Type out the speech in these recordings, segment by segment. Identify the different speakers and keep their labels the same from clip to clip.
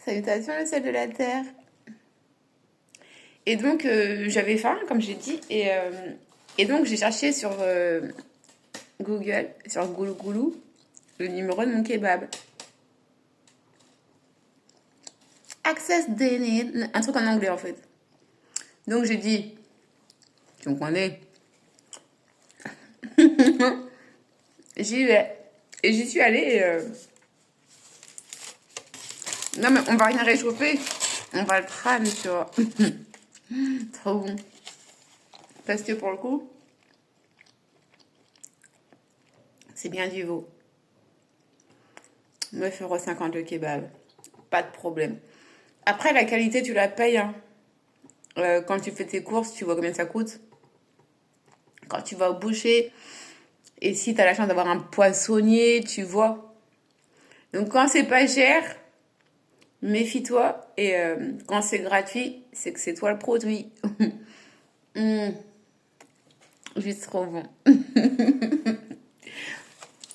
Speaker 1: Salutations le sel de la terre. Et donc j'avais faim, comme j'ai dit, et donc j'ai cherché sur Google, sur Goulou Goulou, le numéro de mon kebab. Access denied, un truc en anglais en fait. Donc j'ai dit, tu me connais, j'y vais. Et j'y suis allée. Non mais on va rien réchauffer, on va le crâne, tu vois. Trop bon. Parce que pour le coup, c'est bien du veau. 9,50 € le kebab. Pas de problème. Après, la qualité, tu la payes. Hein. Quand tu fais tes courses, tu vois combien ça coûte. Quand tu vas au boucher, et si tu as la chance d'avoir un poissonnier, tu vois. Donc quand c'est pas cher, méfie-toi. Et quand c'est gratuit, c'est que c'est toi le produit. Juste trop bon.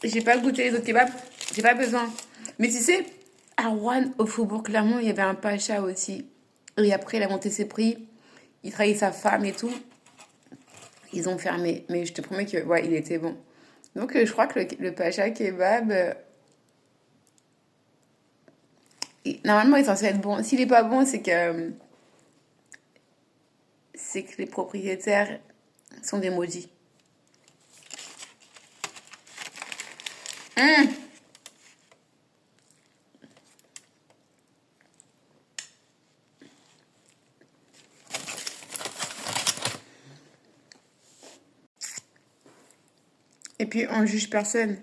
Speaker 1: J'ai pas goûté les autres kebabs. J'ai pas besoin. Mais tu sais, à Rouen, au Faubourg Clermont, il y avait un pacha aussi. Et après, il a monté ses prix. Il trahit sa femme et tout. Ils ont fermé. Mais je te promets que, ouais, il était bon. Donc, je crois que le pacha kebab, normalement, il est censé être bon. S'il est pas bon, c'est que les propriétaires sont des maudits. Et puis, on juge personne.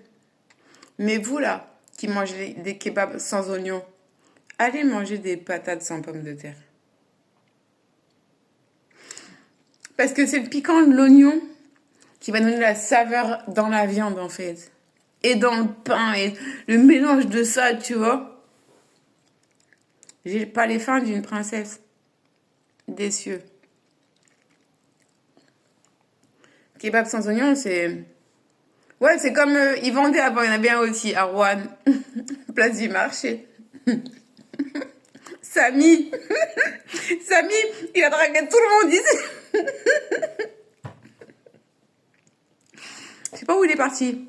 Speaker 1: Mais vous, là, qui mangez des kebabs sans oignons, allez manger des patates sans pommes de terre. Parce que c'est le piquant de l'oignon qui va donner la saveur dans la viande, en fait. Et dans le pain, et le mélange de ça, tu vois. J'ai pas les fins d'une princesse des cieux. Kebab sans oignon, c'est... Ouais, c'est comme ils vendaient avant, il y en avait un aussi à Rouen, place du marché. Samy, Samy, il a dragué tout le monde ici. Je sais pas où il est parti.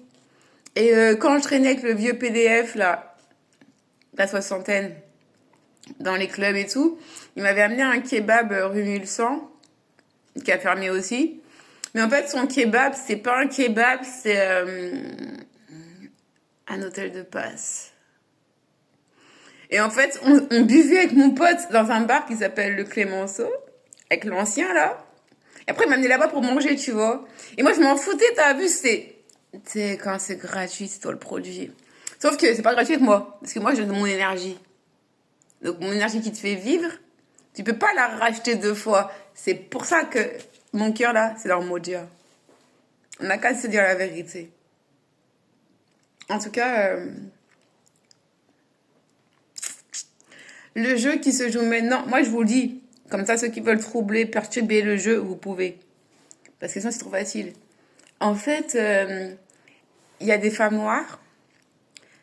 Speaker 1: Et quand je traînais avec le vieux PDF, là, la soixantaine, dans les clubs et tout, il m'avait amené un kebab rue Mulsan, qui a fermé aussi. Mais en fait, son kebab, c'est pas un kebab, c'est un hôtel de passe. Et en fait, on buvait avec mon pote dans un bar qui s'appelle le Clémenceau, avec l'ancien, là. Et après, il m'a amené là-bas pour manger, tu vois. Et moi, je m'en foutais, t'as vu, tu sais, quand c'est gratuit, c'est toi le produit. Sauf que c'est pas gratuit avec moi, parce que moi, je donne mon énergie. Donc, mon énergie qui te fait vivre, tu peux pas la racheter 2 fois. C'est pour ça que mon cœur, là, c'est leur Modia. On n'a qu'à se dire la vérité. En tout cas, le jeu qui se joue maintenant, moi, je vous le dis, comme ça, ceux qui veulent troubler, perturber le jeu, vous pouvez. Parce que sinon, c'est trop facile. En fait, il y a des femmes noires.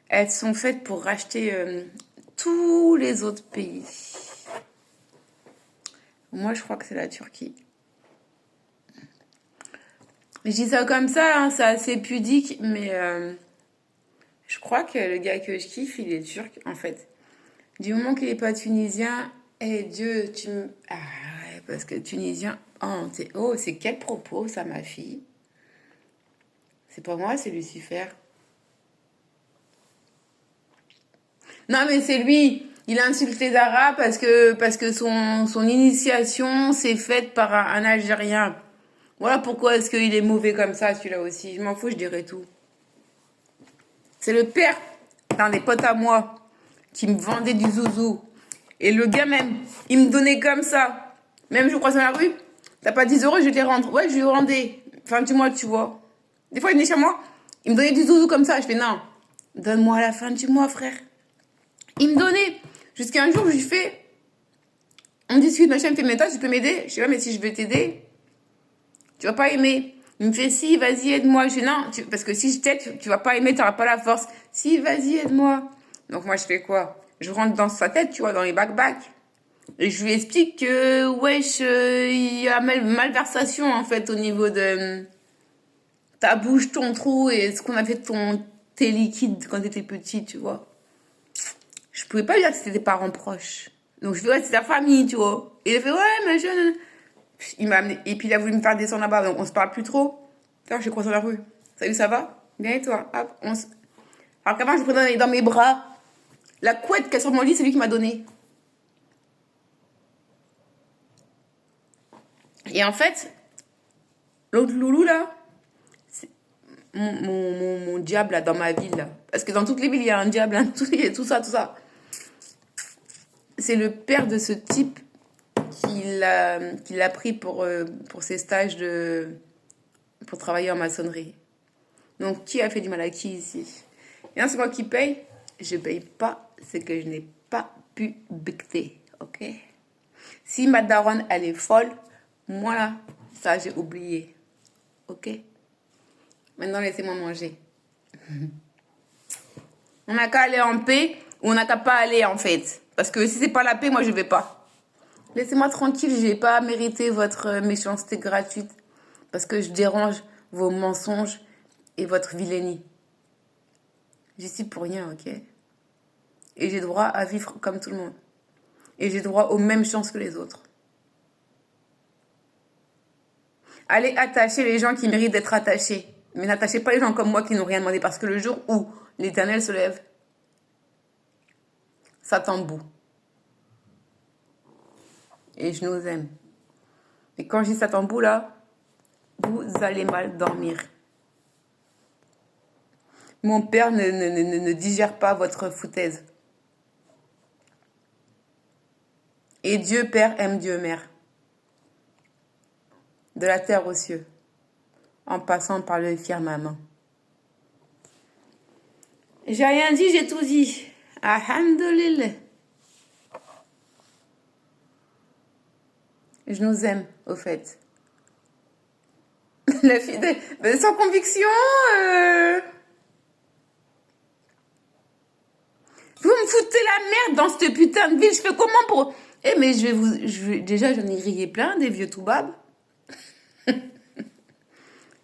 Speaker 1: Elles sont faites pour racheter tous les autres pays. Moi, je crois que c'est la Turquie. Je dis ça comme ça, hein, c'est assez pudique, mais je crois que le gars que je kiffe, il est turc, en fait. Du moment qu'il n'est pas tunisien, eh Dieu, tu me... Ah ouais, parce que tunisien... Oh, c'est quel propos, ça, ma fille? C'est pas moi, c'est Lucifer. Non, mais c'est lui. Il insulte les Arabes parce que son initiation s'est faite par un Algérien. Voilà pourquoi est-ce qu'il est mauvais comme ça, celui-là aussi. Je m'en fous, je dirais tout. C'est le père d'un des potes à moi qui me vendait du zouzou. Et le gars même, il me donnait comme ça. Même je croise dans la rue, t'as pas 10 euros, je vais te les rendre. Ouais, je lui rendais. Fin du mois, tu vois. Des fois, il venait chez moi, il me donnait du zouzou comme ça. Je fais non, donne-moi à la fin du mois, frère. Il me donnait. Jusqu'à un jour, je lui fais, on discute, machin, il me fait, mais toi, tu peux m'aider? Je sais pas, mais si je veux t'aider, tu vas pas aimer. Il me fait, si, vas-y, aide-moi. Je dis, non, parce que si je t'aide, tu vas pas aimer, t'auras pas la force. Si, vas-y, aide-moi. Donc moi, je fais quoi? Je rentre dans sa tête, tu vois, dans les back-back. Et je lui explique que, wesh, il y a malversation, en fait, au niveau de ta bouche, ton trou et ce qu'on a fait de tes liquides quand t'étais petit, tu vois. Je pouvais pas lui dire que c'était des parents proches. Donc je fais, ouais, c'est ta famille, tu vois. Et il a fait, ouais, mais je... Il m'a amené, et puis il a voulu me faire descendre là-bas, donc on se parle plus trop. Alors, je croise dans la rue. Salut, ça va? Bien et toi? Hop, alors qu'avant, je le prenais dans mes bras. La couette qu'il y a sur mon lit, c'est lui qui m'a donné. Et en fait, l'autre loulou, là, c'est mon diable, là, dans ma ville, là. Parce que dans toutes les villes, il y a un diable, hein, tout ça, tout ça. C'est le père de ce type qui l'a pris pour ses stages pour travailler en maçonnerie. Donc, qui a fait du mal à qui ici? Et là, c'est moi qui paye. Je paye pas ce que je n'ai pas pu becter, ok? Si ma daronne, elle est folle, moi là, ça j'ai oublié, ok? Maintenant, laissez-moi manger. On n'a qu'à aller en paix ou on n'a qu'à pas aller en fait. Parce que si c'est pas la paix, moi je vais pas. Laissez-moi tranquille, j'ai pas mérité votre méchanceté gratuite. Parce que je dérange vos mensonges et votre vilainie. J'y suis pour rien, ok? Et j'ai droit à vivre comme tout le monde. Et j'ai droit aux mêmes chances que les autres. Allez attacher les gens qui méritent d'être attachés. Mais n'attachez pas les gens comme moi qui n'ont rien demandé. Parce que le jour où l'Éternel se lève, Satan bout. Et je nous aime. Et quand je dis Satan bout là, vous allez mal dormir. Mon père ne digère pas votre foutaise. Et Dieu Père aime Dieu Mère. De la terre aux cieux. En passant par le firmament. J'ai rien dit, j'ai tout dit. Alhamdulillah. Je nous aime, au fait. La fille de... Sans conviction, vous me foutez la merde dans cette putain de ville. Je fais comment pour... mais déjà, j'en ai grillé plein, des vieux toubabs.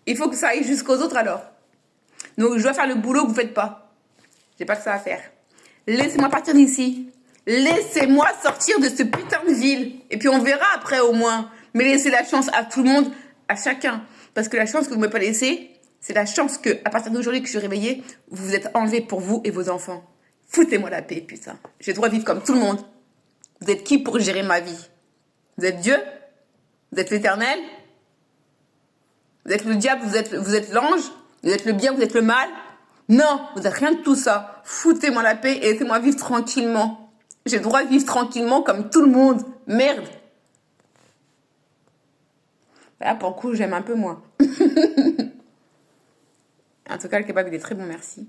Speaker 1: Il faut que ça aille jusqu'aux autres, alors. Donc, je dois faire le boulot que vous faites pas. J'ai pas que ça à faire. Laissez-moi partir d'ici. Laissez-moi sortir de ce putain de ville. Et puis, on verra après, au moins. Mais laissez la chance à tout le monde, à chacun. Parce que la chance que vous ne m'avez pas laissée, c'est la chance que, à partir d'aujourd'hui que je suis réveillée, vous vous êtes enlevés pour vous et vos enfants. Foutez-moi la paix, putain. J'ai le droit de vivre comme tout le monde. Vous êtes qui pour gérer ma vie? Vous êtes Dieu? Vous êtes l'Éternel? Vous êtes le diable? Vous êtes l'ange? Vous êtes le bien? Vous êtes le mal? Non, vous n'êtes rien de tout ça. Foutez-moi la paix et laissez-moi vivre tranquillement. J'ai le droit de vivre tranquillement comme tout le monde. Merde. Là, pour le coup, j'aime un peu moins. En tout cas, le kebab, il est très bon, merci.